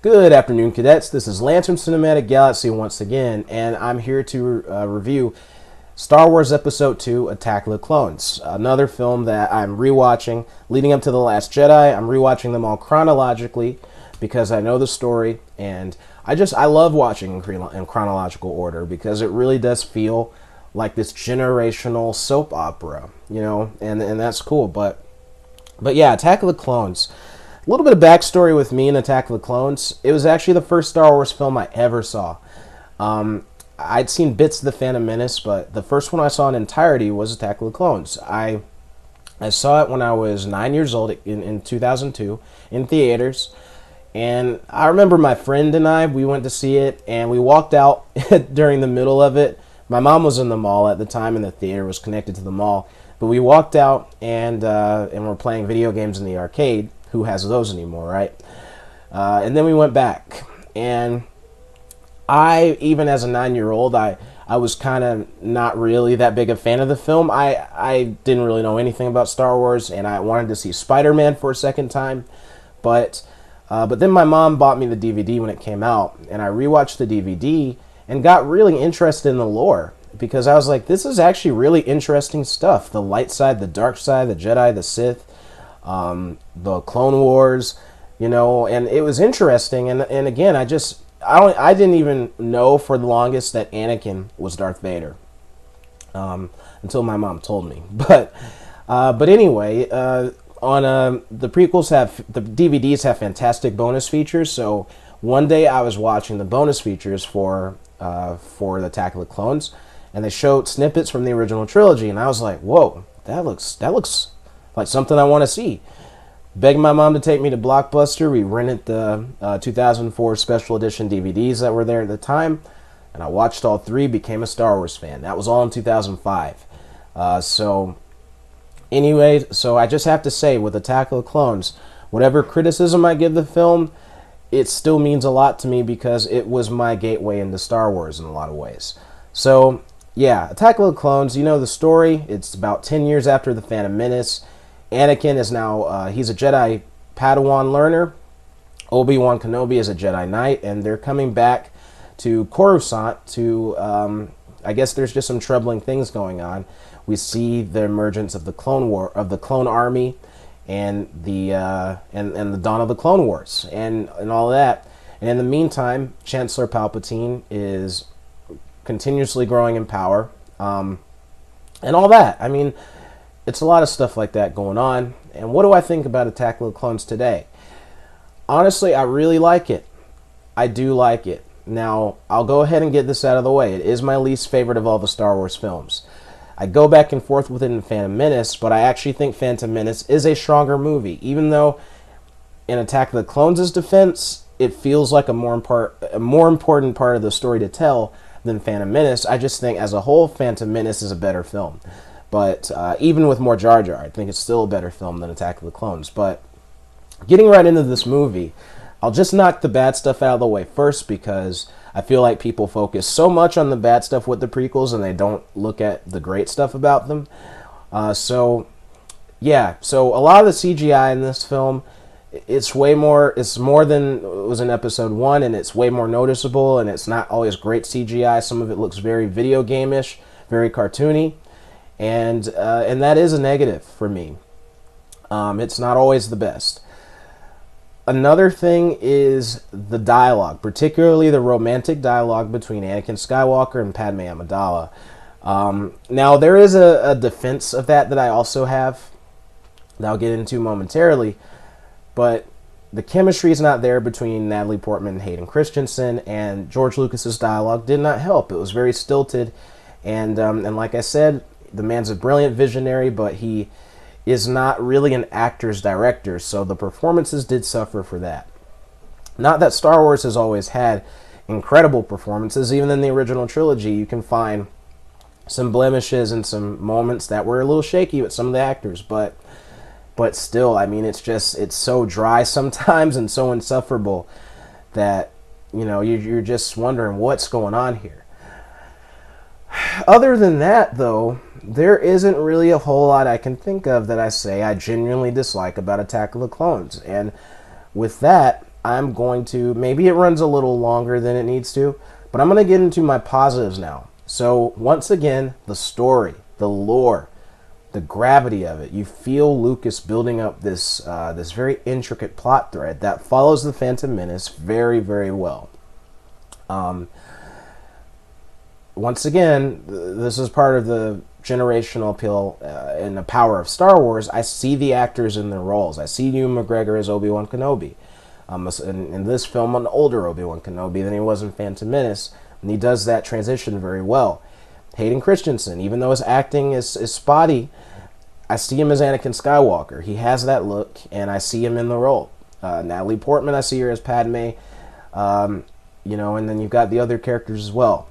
Good afternoon, cadets. This is Lance from Cinematic Galaxy once again, and I'm here to review Star Wars Episode 2, Attack of the Clones, another film that I'm rewatching leading up to The Last Jedi. I'm rewatching them all chronologically because I know the story, and I love watching in chronological order because it really does feel like this generational soap opera, you know, and that's cool. But yeah, Attack of the Clones. A little bit of backstory with me in Attack of the Clones. It was actually the first Star Wars film I ever saw. I'd seen bits of The Phantom Menace, but the first one I saw in entirety was Attack of the Clones. I saw it when I was 9 years old in 2002 in theaters. And I remember my friend and we went to see it, and we walked out during the middle of it. My mom was in the mall at the time, and the theater was connected to the mall. But we walked out, and we're playing video games in the arcade. Who has those anymore, right? And then we went back, and even as a 9-year-old, I was kind of not really that big a fan of the film. I didn't really know anything about Star Wars, and I wanted to see Spider-Man for a second time, but then my mom bought me the DVD when it came out, and I rewatched the DVD and got really interested in the lore, because I was like, this is actually really interesting stuff. The light side, the dark side, the Jedi, the Sith, the Clone Wars, you know, and it was interesting. And again, I didn't even know for the longest that Anakin was Darth Vader, until my mom told me. But anyway, the prequels the DVDs have fantastic bonus features. So one day I was watching the bonus features for the Attack of the Clones, and they showed snippets from the original trilogy, and I was like, whoa, that looks like something I want to see. Begged my mom to take me to Blockbuster. We rented the 2004 special edition DVDs that were there at the time, and I watched all three, became a Star Wars fan. That was all in 2005. So I just have to say, with Attack of the Clones, whatever criticism I give the film, it still means a lot to me because it was my gateway into Star Wars in a lot of ways. So, yeah, Attack of the Clones, you know the story. It's about 10 years after The Phantom Menace. Anakin is now, he's a Jedi Padawan learner. Obi-Wan Kenobi is a Jedi Knight, and they're coming back to Coruscant to, I guess there's just some troubling things going on. We see the emergence of the Clone Army, and the dawn of the Clone Wars, and all that. And in the meantime, Chancellor Palpatine is continuously growing in power, and all that. I mean, it's a lot of stuff like that going on. And what do I think about Attack of the Clones today? Honestly, I really like it. I do like it. Now, I'll go ahead and get this out of the way. It is my least favorite of all the Star Wars films. I go back and forth with it in Phantom Menace, but I actually think Phantom Menace is a stronger movie. Even though in Attack of the Clones' defense, it feels like a more important part of the story to tell than Phantom Menace, I just think as a whole, Phantom Menace is a better film. But even with more Jar Jar, I think it's still a better film than Attack of the Clones. But getting right into this movie, I'll just knock the bad stuff out of the way first, because I feel like people focus so much on the bad stuff with the prequels and they don't look at the great stuff about them. So a lot of the CGI in this film, it's more than it was in episode 1, and it's way more noticeable, and it's not always great CGI. Some of it looks very video game-ish, very cartoony. And that is a negative for me. It's not always the best. Another thing is the dialogue, particularly the romantic dialogue between Anakin Skywalker and Padme Amidala. Now, there is a defense of that I also have that I'll get into momentarily, but the chemistry is not there between Natalie Portman and Hayden Christensen, and George Lucas's dialogue did not help. It was very stilted, and like I said, the man's a brilliant visionary, but he is not really an actor's director, so the performances did suffer for that. Not that Star Wars has always had incredible performances. Even in the original trilogy, you can find some blemishes and some moments that were a little shaky with some of the actors, but still, I mean, it's so dry sometimes and so insufferable that, you know, you're just wondering what's going on here. Other than that, though, there isn't really a whole lot I can think of that I say I genuinely dislike about Attack of the Clones. And with that, I'm going to, maybe it runs a little longer than it needs to, but I'm going to get into my positives now. So once again, the story, the lore, the gravity of it. You feel Lucas building up this this very intricate plot thread that follows the Phantom Menace very, very well. Once again, this is part of the generational appeal and the power of Star Wars. I see the actors in their roles. I see Ewan McGregor as Obi-Wan Kenobi. In this film, an older Obi-Wan Kenobi than he was in Phantom Menace, and he does that transition very well. Hayden Christensen, even though his acting is spotty, I see him as Anakin Skywalker. He has that look, and I see him in the role. Natalie Portman, I see her as Padme, and then you've got the other characters as well.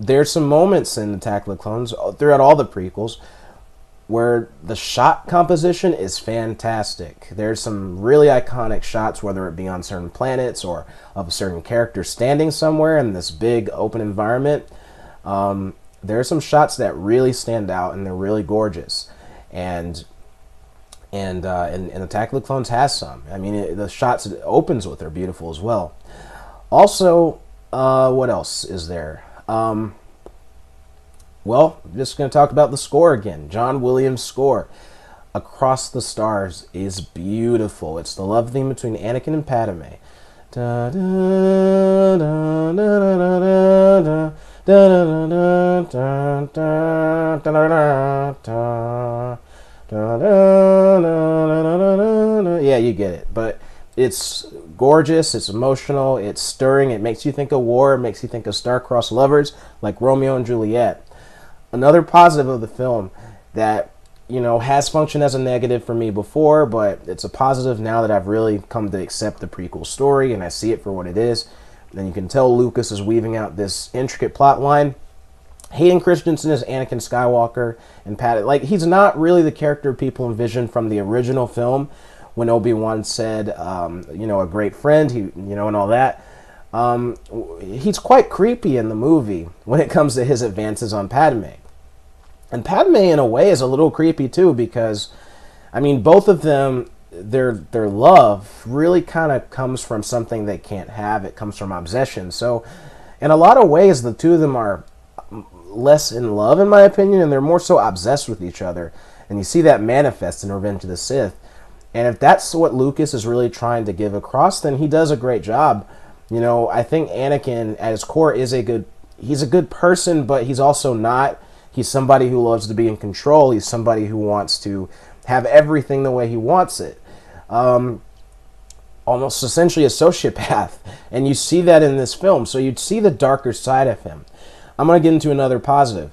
There's some moments in Attack of the Clones throughout all the prequels where the shot composition is fantastic. There's some really iconic shots, whether it be on certain planets or of a certain character standing somewhere in this big open environment. There are some shots that really stand out, and they're really gorgeous. And Attack of the Clones has some. I mean, the shots it opens with are beautiful as well. Also, what else is there? Well, I'm just going to talk about the score again. John Williams' score, Across the Stars, is beautiful. It's the love theme between Anakin and Padme. Da, da, da, da, da, da. Yeah, you get it. But it's gorgeous, it's emotional, it's stirring, it makes you think of war, it makes you think of star-crossed lovers like Romeo and Juliet. Another positive of the film that, has functioned as a negative for me before, but it's a positive now that I've really come to accept the prequel story and I see it for what it is. And you can tell Lucas is weaving out this intricate plot line. Hayden Christensen is Anakin Skywalker, and he's not really the character people envisioned from the original film when Obi-Wan said, a great friend, and all that. He's quite creepy in the movie when it comes to his advances on Padme. And Padme, in a way, is a little creepy, too, because, both of them, their love really kind of comes from something they can't have. It comes from obsession. So, in a lot of ways, the two of them are less in love, in my opinion, and they're more so obsessed with each other. And you see that manifest in Revenge of the Sith. And if that's what Lucas is really trying to give across, then he does a great job. I think Anakin, at his core, he's a good person, but he's also not. He's somebody who loves to be in control. He's somebody who wants to have everything the way he wants it. Almost essentially a sociopath. And you see that in this film. So you'd see the darker side of him. I'm going to get into another positive.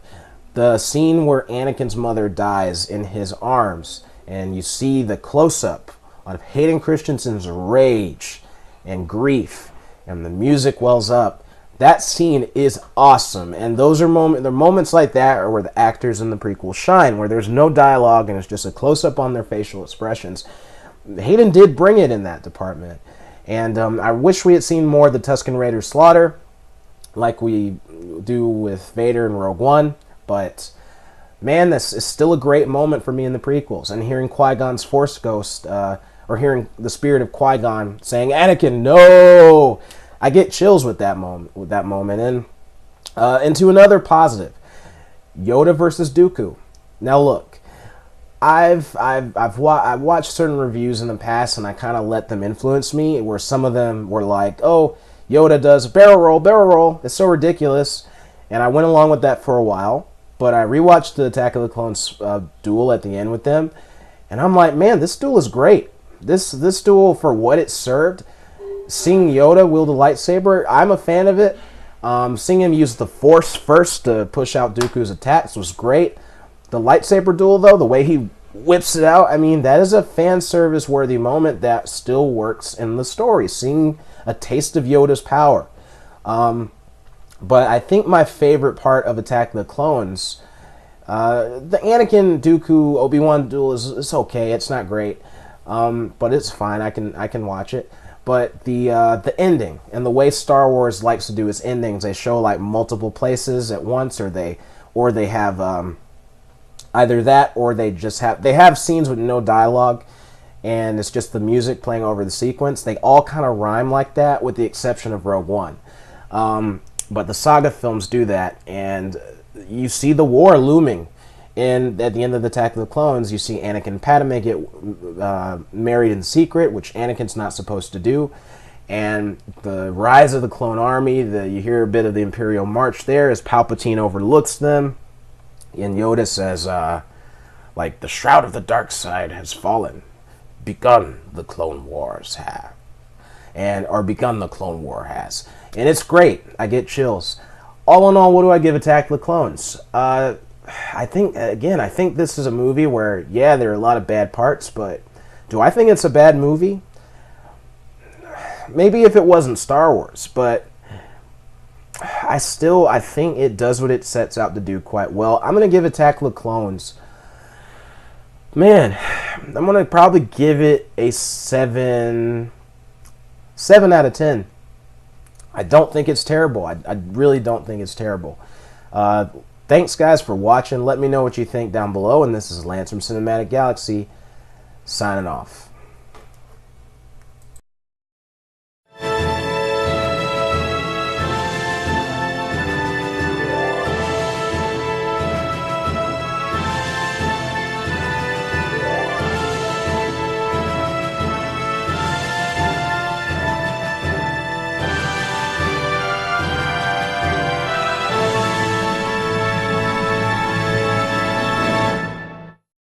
The scene where Anakin's mother dies in his arms, and you see the close-up of Hayden Christensen's rage and grief, and the music wells up. That scene is awesome, and those are moments like that are where the actors in the prequel shine, where there's no dialogue and it's just a close-up on their facial expressions. Hayden did bring it in that department, and I wish we had seen more of the Tusken Raiders slaughter, like we do with Vader in Rogue One, but man, this is still a great moment for me in the prequels, and hearing Qui-Gon's Force Ghost, or hearing the spirit of Qui-Gon saying, "Anakin, no!" I get chills with that moment. And into another positive, Yoda versus Dooku. Now look, I've watched certain reviews in the past, and I kind of let them influence me, where some of them were like, "Oh, Yoda does barrel roll. It's so ridiculous," and I went along with that for a while. But I rewatched the Attack of the Clones duel at the end with them, and I'm like, man, this duel is great. This duel, for what it served, seeing Yoda wield a lightsaber, I'm a fan of it. Seeing him use the Force first to push out Dooku's attacks was great. The lightsaber duel, though, the way he whips it out, that is a fan service worthy moment that still works in the story. Seeing a taste of Yoda's power. But I think my favorite part of Attack of the Clones, the Anakin, Dooku, Obi-Wan duel is okay. It's not great, but it's fine. I can watch it. But the ending and the way Star Wars likes to do its endings, they show like multiple places at once, or they have either that, or they have scenes with no dialogue, and it's just the music playing over the sequence. They all kind of rhyme like that, with the exception of Rogue One. But the saga films do that, and you see the war looming. And at the end of the Attack of the Clones, you see Anakin and Padme get married in secret, which Anakin's not supposed to do. And the rise of the clone army, you hear a bit of the Imperial March there as Palpatine overlooks them. And Yoda says, like, the shroud of the dark side has fallen. Begun the Clone Wars have. Or begun the Clone War has. And it's great. I get chills. All in all, what do I give Attack of the Clones? I think this is a movie where, yeah, there are a lot of bad parts, but do I think it's a bad movie? Maybe if it wasn't Star Wars, but I think it does what it sets out to do quite well. I'm going to give Attack of the Clones, man, I'm going to probably give it a 7 out of 10. I don't think it's terrible. I really don't think it's terrible. Thanks, guys, for watching. Let me know what you think down below. And this is Lance from Cinematic Galaxy, signing off.